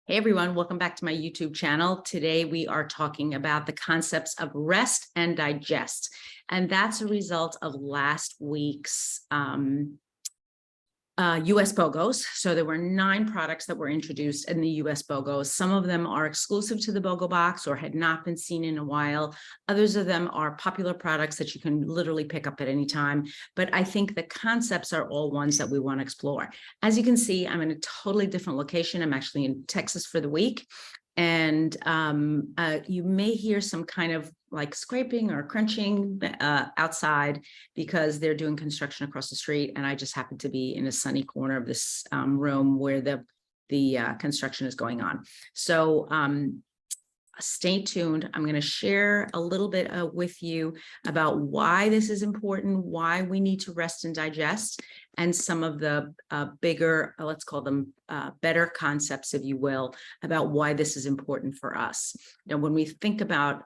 Hey everyone, welcome back to my YouTube channel. Today we are talking about the concepts of rest and digest. And that's a result of last week's US BOGOs. So there were 9 products that were introduced in the US BOGOs. Some of them are exclusive to the BOGO box or had not been seen in a while. Others of them are popular products that you can literally pick up at any time. But I think the concepts are all ones that we want to explore. As you can see, I'm in a totally different location. I'm actually in Texas for the week. And you may hear some kind of like scraping or crunching outside because they're doing construction across the street. And I just happen to be in a sunny corner of this room where the construction is going on. So stay tuned. I'm going to share a little bit with you about why this is important, why we need to rest and digest, and some of the bigger, let's call them better concepts, if you will, about why this is important for us. Now, when we think about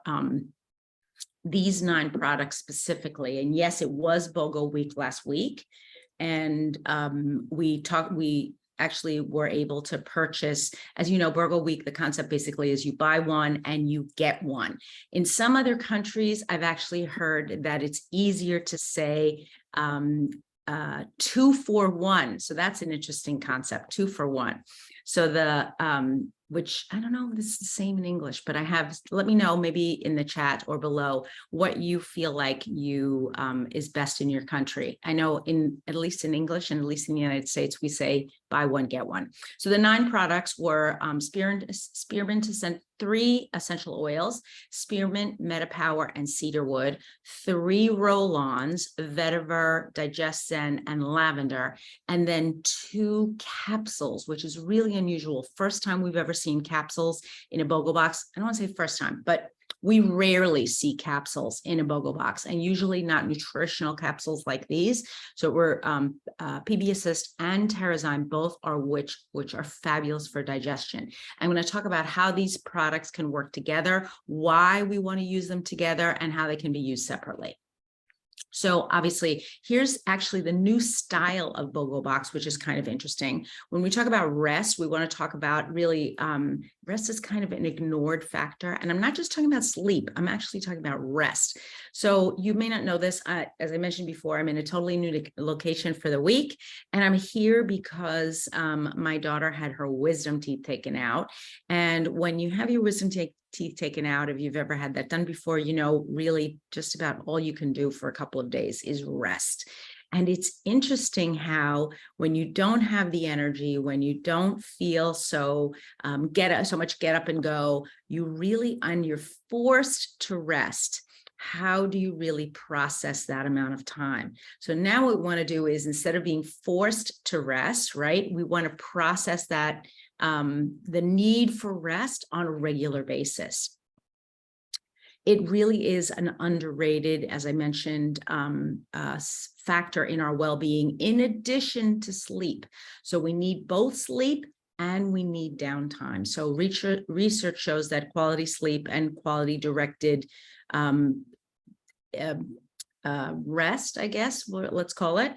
these 9 products specifically, and yes, it was BOGO week last week, and we actually were able to purchase, as you know, BOGO week, the concept basically is you buy one and you get one. In some other countries, I've actually heard that it's easier to say 2 for 1. So that's an interesting concept, 2 for 1. So which I don't know if this is the same in English, but let me know maybe in the chat or below what you feel like is best in your country. I know at least in English and at least in the United States, we say buy one, get one. So the 9 products were Spearmint 3 essential oils, Spearmint, MetaPWR, and Cedarwood, 3 roll-ons, Vetiver, DigestZen, and Lavender, and then 2 capsules, which is really unusual. First time we've ever seen capsules in a BOGO box. I don't want to say first time, but we rarely see capsules in a BOGO box, and usually not nutritional capsules like these. So we're PB Assist and Terrazyme, both are which are fabulous for digestion. I'm going to talk about how these products can work together, why we want to use them together, and how they can be used separately. So obviously, here's actually the new style of BOGO box, which is kind of interesting. When we talk about rest, we want to talk about really rest is kind of an ignored factor. And I'm not just talking about sleep. I'm actually talking about rest. So you may not know this. As I mentioned before, I'm in a totally new location for the week. And I'm here because my daughter had her wisdom teeth taken out. And when you have your wisdom teeth taken out, if you've ever had that done before, you know, really just about all you can do for a couple of days is rest. And it's interesting how when you don't have the energy, when you don't feel so much get up and go, you're forced to rest. How do you really process that amount of time? So now what we want to do is, instead of being forced to rest, right, we want to process that the need for rest on a regular basis. It really is an underrated, as I mentioned, factor in our well-being, in addition to sleep. So we need both sleep and we need downtime. So research shows that quality sleep and quality directed rest, I guess, let's call it,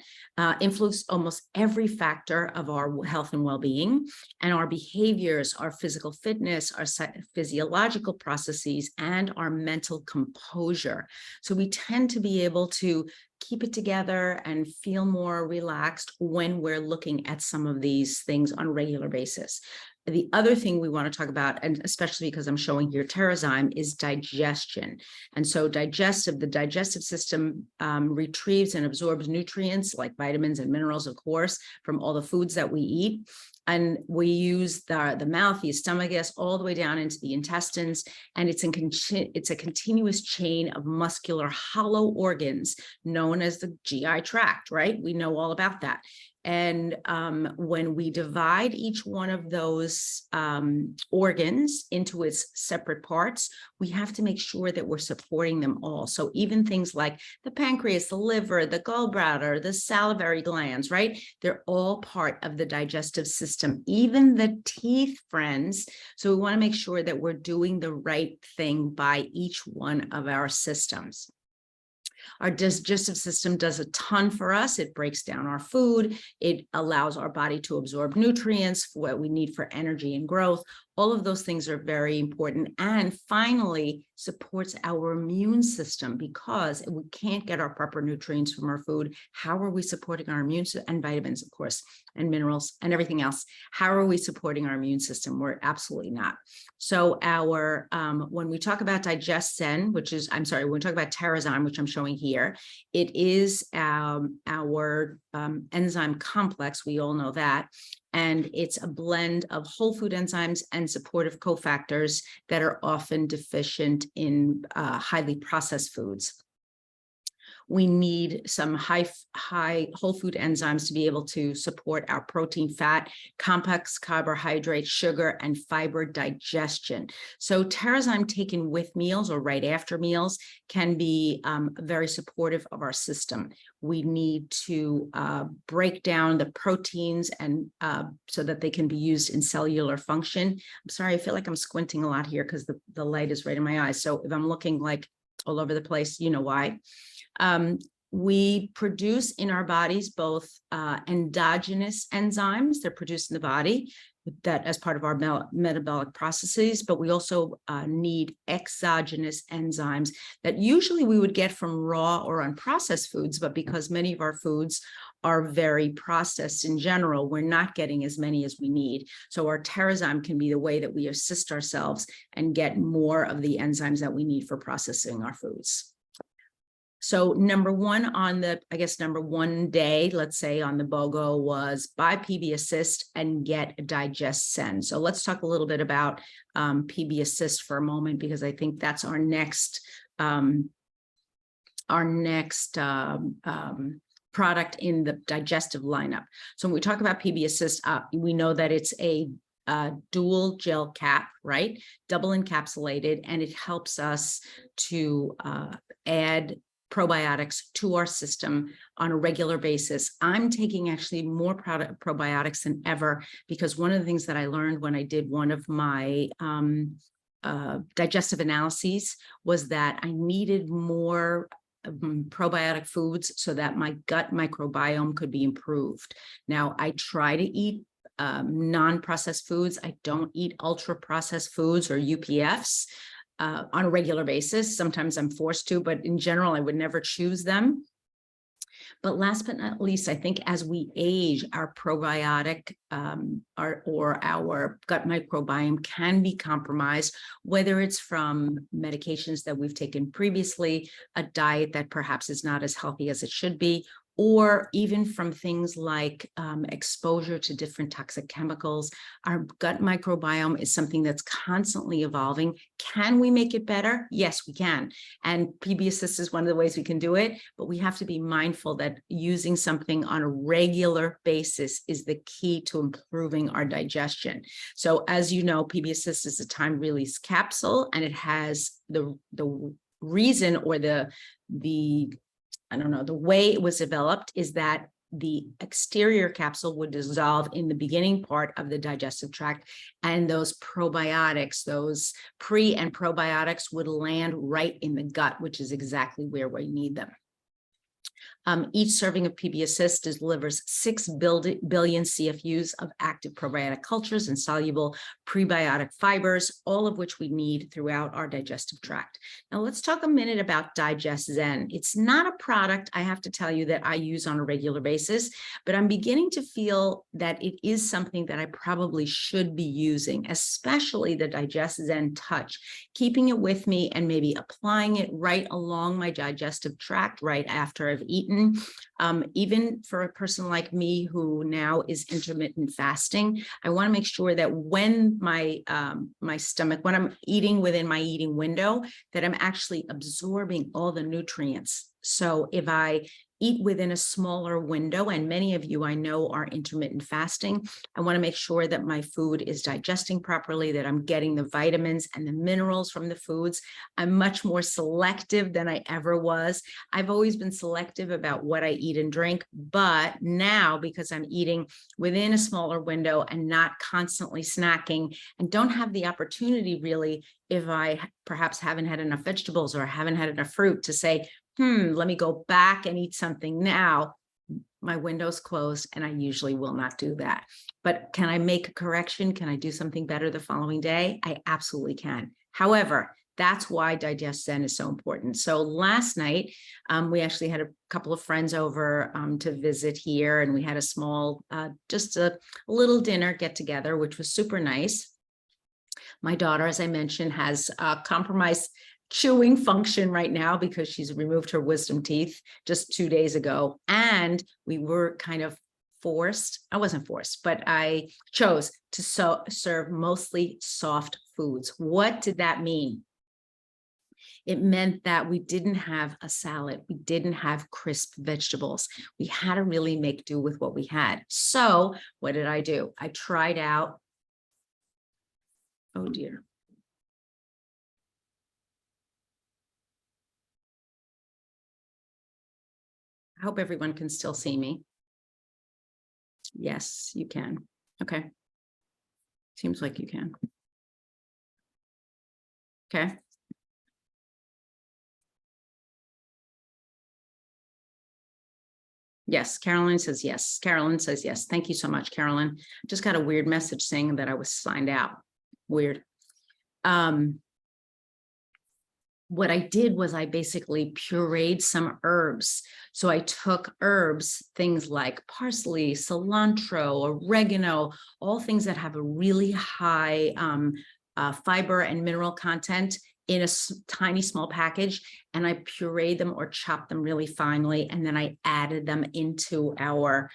influence almost every factor of our health and well-being, and our behaviors, our physical fitness, our physiological processes, and our mental composure. So we tend to be able to keep it together and feel more relaxed when we're looking at some of these things on a regular basis. The other thing we want to talk about, and especially because I'm showing here Terrazyme, is digestion. And so the digestive system retrieves and absorbs nutrients like vitamins and minerals, of course, from all the foods that we eat. And we use the mouth, the esophagus, all the way down into the intestines. And it's a continuous chain of muscular hollow organs known as the GI tract, right? We know all about that. And when we divide each one of those organs into its separate parts, we have to make sure that we're supporting them all. So even things like the pancreas, the liver, the gallbladder, the salivary glands, right? They're all part of the digestive system, even the teeth, friends. So we want to make sure that we're doing the right thing by each one of our systems. Our digestive system does a ton for us. It breaks down our food. It allows our body to absorb nutrients, what we need for energy and growth. All of those things are very important. And finally, supports our immune system, because we can't get our proper nutrients from our food. How are we supporting our immune system? And vitamins, of course, and minerals and everything else. How are we supporting our immune system? We're absolutely not. So our, when we talk about DigestZen, when we talk about Terrazyme, which I'm showing here, it is our enzyme complex. We all know that. And it's a blend of whole food enzymes and supportive cofactors that are often deficient in highly processed foods. We need some high whole food enzymes to be able to support our protein, fat, complex carbohydrate, sugar, and fiber digestion. So Terrazyme taken with meals or right after meals can be very supportive of our system. We need to break down the proteins and so that they can be used in cellular function. I'm sorry, I feel like I'm squinting a lot here because the light is right in my eyes. So if I'm looking like all over the place, you know why. We produce in our bodies both endogenous enzymes. They're produced in the body that as part of our metabolic processes, but we also need exogenous enzymes that usually we would get from raw or unprocessed foods, but because many of our foods are very processed in general, we're not getting as many as we need. So our Terrazyme can be the way that we assist ourselves and get more of the enzymes that we need for processing our foods. So number one on the, number one day, let's say on the BOGO was buy PB Assist and get DigestZen. So let's talk a little bit about PB Assist for a moment, because I think that's our next product in the digestive lineup. So when we talk about PB Assist, we know that it's a dual gel cap, right? Double encapsulated, and it helps us to add probiotics to our system on a regular basis. I'm taking actually more probiotics than ever, because one of the things that I learned when I did one of my digestive analyses was that I needed more probiotic foods so that my gut microbiome could be improved. Now, I try to eat non-processed foods. I don't eat ultra-processed foods or UPFs. On a regular basis. Sometimes I'm forced to, but in general, I would never choose them. But last but not least, I think as we age, our probiotic or our gut microbiome can be compromised, whether it's from medications that we've taken previously, a diet that perhaps is not as healthy as it should be, or even from things like exposure to different toxic chemicals. Our gut microbiome is something that's constantly evolving. Can we make it better? Yes, we can. And PB Assist is one of the ways we can do it, but we have to be mindful that using something on a regular basis is the key to improving our digestion. So as you know, PB Assist is a time release capsule, and it has the reason or the way it was developed is that the exterior capsule would dissolve in the beginning part of the digestive tract, and those probiotics, those pre and probiotics would land right in the gut, which is exactly where we need them. Each serving of PB Assist delivers 6 billion CFUs of active probiotic cultures and soluble prebiotic fibers, all of which we need throughout our digestive tract. Now let's talk a minute about DigestZen. It's not a product, I have to tell you, that I use on a regular basis, but I'm beginning to feel that it is something that I probably should be using, especially the DigestZen Touch, keeping it with me and maybe applying it right along my digestive tract right after I've eaten. Even for a person like me who now is intermittent fasting, I want to make sure that when my stomach, when I'm eating within my eating window, that I'm actually absorbing all the nutrients. So if I eat within a smaller window, and many of you I know are intermittent fasting, I want to make sure that my food is digesting properly, that I'm getting the vitamins and the minerals from the foods. I'm much more selective than I ever was. I've always been selective about what I eat and drink, but now, because I'm eating within a smaller window and not constantly snacking, and don't have the opportunity really, if I perhaps haven't had enough vegetables or haven't had enough fruit, to say, let me go back and eat something now. my window's closed, and I usually will not do that. But can I make a correction? Can I do something better the following day? I absolutely can. However, that's why DigestZen is so important. So last night, we actually had a couple of friends over to visit here, and we had a small, just a little dinner get together, which was super nice. My daughter, as I mentioned, has compromised chewing function right now because she's removed her wisdom teeth just 2 days ago. And we were kind of forced, I wasn't forced, but I chose to serve mostly soft foods. What did that mean? It meant that we didn't have a salad. We didn't have crisp vegetables. We had to really make do with what we had. So what did I do? I tried out, oh dear. I hope everyone can still see me. Yes, you can. Okay. Seems like you can. Okay. Yes, Carolyn says yes. Carolyn says yes. Thank you so much, Carolyn. Just got a weird message saying that I was signed out. Weird. What I did was I basically pureed some herbs. So I took herbs, things like parsley, cilantro, oregano, all things that have a really high fiber and mineral content in a tiny small package, and I pureed them or chopped them really finely, and then I added them into our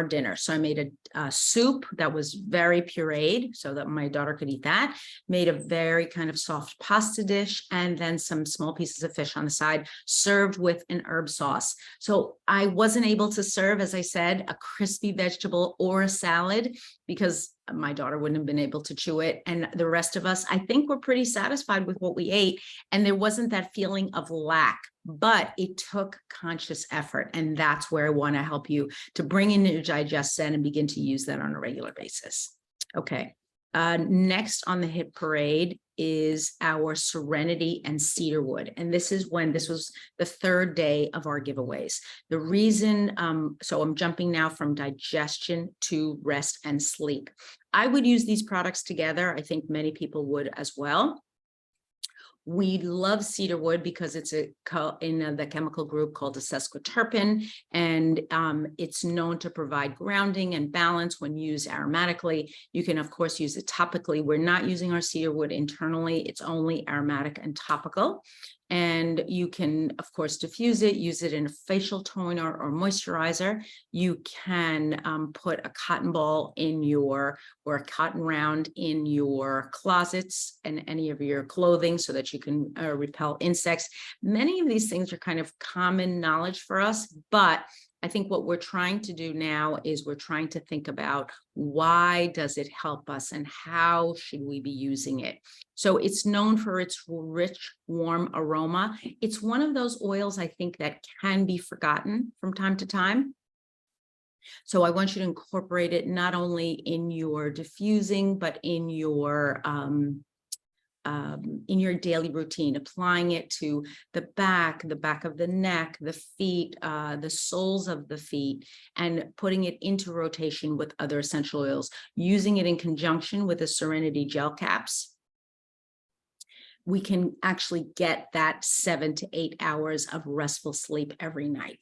dinner. So I made a soup that was very pureed so that my daughter could eat that, made a very kind of soft pasta dish, and then some small pieces of fish on the side, served with an herb sauce. So I wasn't able to serve, as I said, a crispy vegetable or a salad because my daughter wouldn't have been able to chew it. And the rest of us, I think, were pretty satisfied with what we ate. And there wasn't that feeling of lack, but it took conscious effort. And that's where I want to help you to bring in your DigestZen and begin to use that on a regular basis. Okay. Next on the hit parade is our Serenity and Cedarwood. And this was the third day of our giveaways. The reason, so I'm jumping now from digestion to rest and sleep. I would use these products together. I think many people would as well. We love cedarwood because it's in the chemical group called a sesquiterpene, and it's known to provide grounding and balance when used aromatically. You can, of course, use it topically. We're not using our cedarwood internally. It's only aromatic and topical. And you can, of course, diffuse it, use it in a facial toner or moisturizer. You can put a cotton ball in or a cotton round in your closets and any of your clothing so that you can repel insects. Many of these things are kind of common knowledge for us, but I think what we're trying to do now is we're trying to think about why does it help us and how should we be using it? So it's known for its rich, warm aroma. It's one of those oils, I think, that can be forgotten from time to time. So I want you to incorporate it not only in your diffusing, but in your daily routine, applying it to the back of the neck, the feet, the soles of the feet, and putting it into rotation with other essential oils, using it in conjunction with the Serenity gel caps. We can actually get that 7 to 8 hours of restful sleep every night.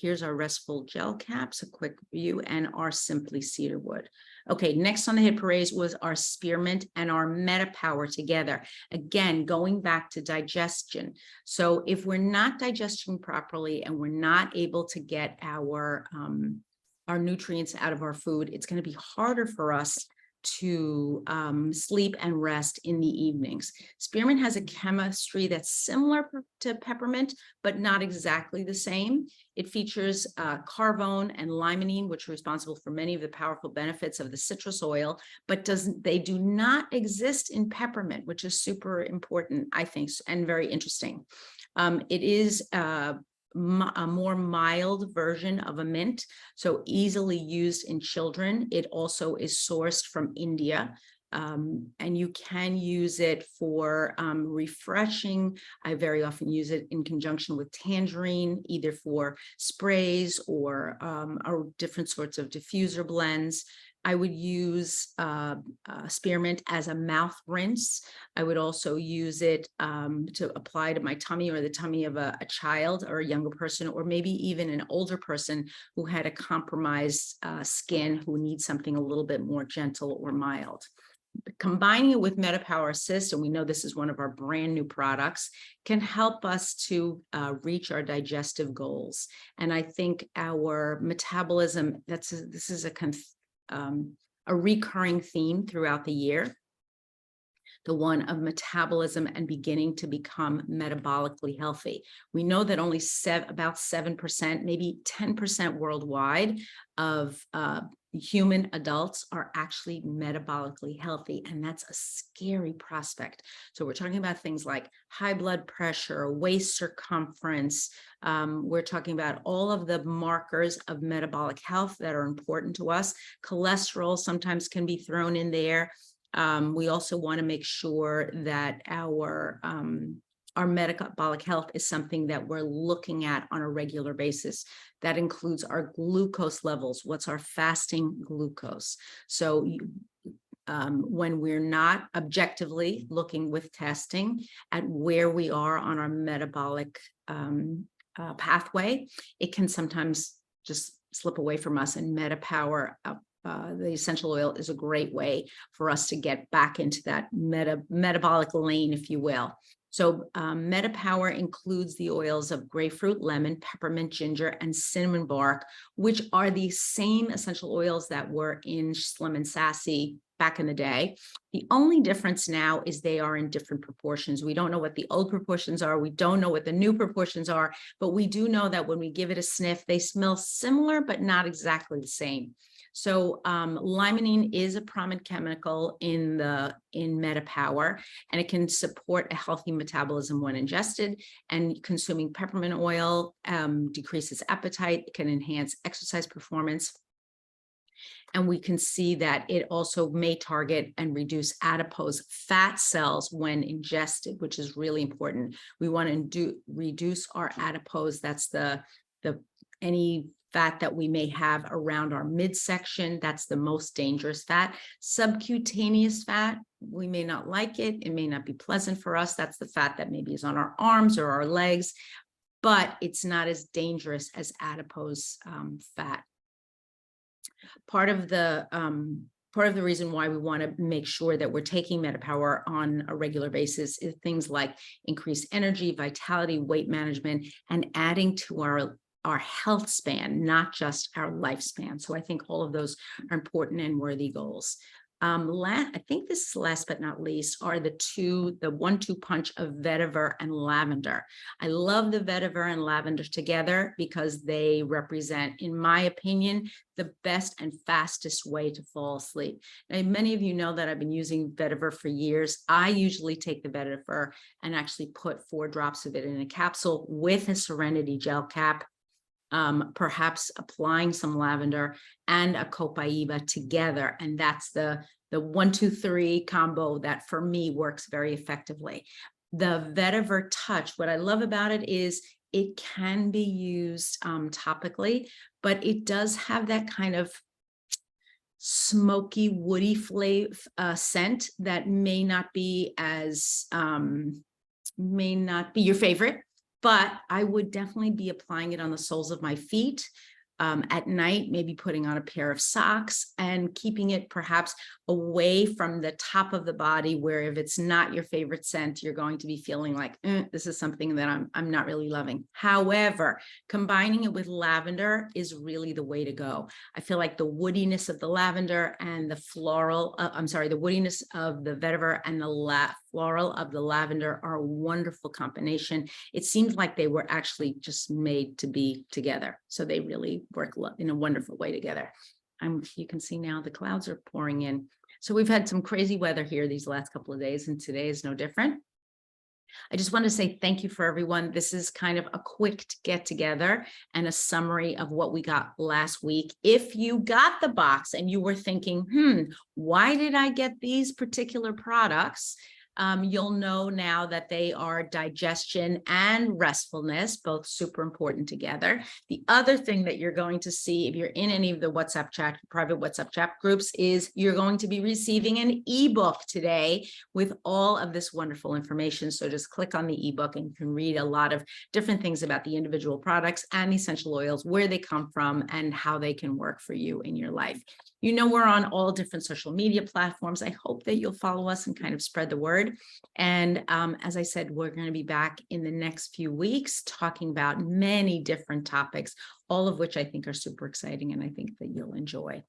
Here's our Restful gel caps, a quick view, and our Simply Cedarwood. Okay, next on the hit parade was our Spearmint and our MetaPWR together. Again, going back to digestion. So if we're not digesting properly and we're not able to get our nutrients out of our food, it's going to be harder for us to sleep and rest in the evenings. Spearmint has a chemistry that's similar to peppermint, but not exactly the same. It features carvone and limonene, which are responsible for many of the powerful benefits of the citrus oil, but they do not exist in peppermint, which is super important, I think, and very interesting. It is a more mild version of a mint, so easily used in children. It also is sourced from India. And you can use it for refreshing. I very often use it in conjunction with tangerine, either for sprays or different sorts of diffuser blends. I would use spearmint as a mouth rinse. I would also use it to apply to my tummy or the tummy of a child or a younger person, or maybe even an older person who had a compromised skin who needs something a little bit more gentle or mild. Combining it with MetaPWR Assist, and we know this is one of our brand new products, can help us to reach our digestive goals. And I think our metabolism, this is a recurring theme throughout the year, the one of metabolism and beginning to become metabolically healthy. We know that only about 7%, maybe 10% worldwide of human adults are actually metabolically healthy, and that's a scary prospect. So we're talking about things like high blood pressure, waist circumference. We're talking about all of the markers of metabolic health that are important to us. Cholesterol sometimes can be thrown in there. We also want to make sure that our metabolic health is something that we're looking at on a regular basis. That includes our glucose levels. What's our fasting glucose? So when we're not objectively looking with testing at where we are on our metabolic pathway, it can sometimes just slip away from us, and MetaPWR, the essential oil, is a great way for us to get back into that metabolic lane, if you will. So MetaPWR includes the oils of grapefruit, lemon, peppermint, ginger, and cinnamon bark, which are the same essential oils that were in Slim and Sassy back in the day. The only difference now is they are in different proportions. We don't know what the old proportions are. We don't know what the new proportions are, but we do know that when we give it a sniff, they smell similar, but not exactly the same. So limonene is a prominent chemical in MetaPWR, and it can support a healthy metabolism when ingested. And consuming peppermint oil decreases appetite. It can enhance exercise performance. And we can see that it also may target and reduce adipose fat cells when ingested, which is really important. We want to reduce our adipose. That's any fat that we may have around our midsection. That's the most dangerous fat. Subcutaneous fat, we may not like it. It may not be pleasant for us. That's the fat that maybe is on our arms or our legs, but it's not as dangerous as adipose fat. Part of the reason why we want to make sure that we're taking MetaPWR on a regular basis is things like increased energy, vitality, weight management, and adding to our health span, not just our lifespan. So I think all of those are important and worthy goals. I think this is last but not least are the 1-2 punch of vetiver and lavender. I love the vetiver and lavender together because they represent, in my opinion, the best and fastest way to fall asleep. Now, many of you know that I've been using vetiver for years. I usually take the vetiver and actually put 4 drops of it in a capsule with a Serenity gel cap, perhaps applying some lavender and a copaiba together. And that's the 1-2-3 combo that for me works very effectively. The vetiver touch, what I love about it is it can be used topically, but it does have that kind of smoky, woody flavor scent that may not be your favorite. But I would definitely be applying it on the soles of my feet at night, maybe putting on a pair of socks and keeping it perhaps away from the top of the body, where if it's not your favorite scent, you're going to be feeling like, this is something that I'm not really loving. However, combining it with lavender is really the way to go. I feel like the woodiness of the lavender and the floral, the woodiness of the vetiver and the floral of the lavender are a wonderful combination. It seems like they were actually just made to be together. So they really work in a wonderful way together. You can see now the clouds are pouring in. So we've had some crazy weather here these last couple of days, and today is no different. I just want to say thank you for everyone. This is kind of a quick get together and a summary of what we got last week. If you got the box and you were thinking, why did I get these particular products? You'll know now that they are digestion and restfulness, both super important together. The other thing that you're going to see if you're in any of the WhatsApp chat, private WhatsApp chat groups, is you're going to be receiving an ebook today with all of this wonderful information. So just click on the ebook and you can read a lot of different things about the individual products and essential oils, where they come from and how they can work for you in your life. You know, we're on all different social media platforms. I hope that you'll follow us and kind of spread the word. And as I said, we're going to be back in the next few weeks talking about many different topics, all of which I think are super exciting and I think that you'll enjoy.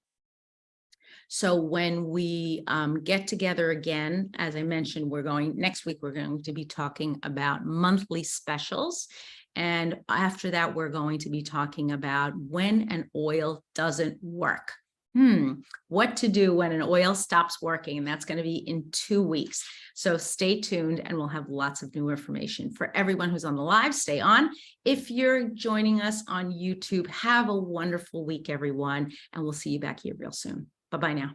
So when we get together again, as I mentioned, next week, we're going to be talking about monthly specials. And after that, we're going to be talking about when an oil doesn't work. What to do when an oil stops working, and that's going to be in 2 weeks. So stay tuned and we'll have lots of new information. For everyone who's on the live, stay on. If you're joining us on YouTube, have a wonderful week, everyone, and we'll see you back here real soon. Bye-bye now.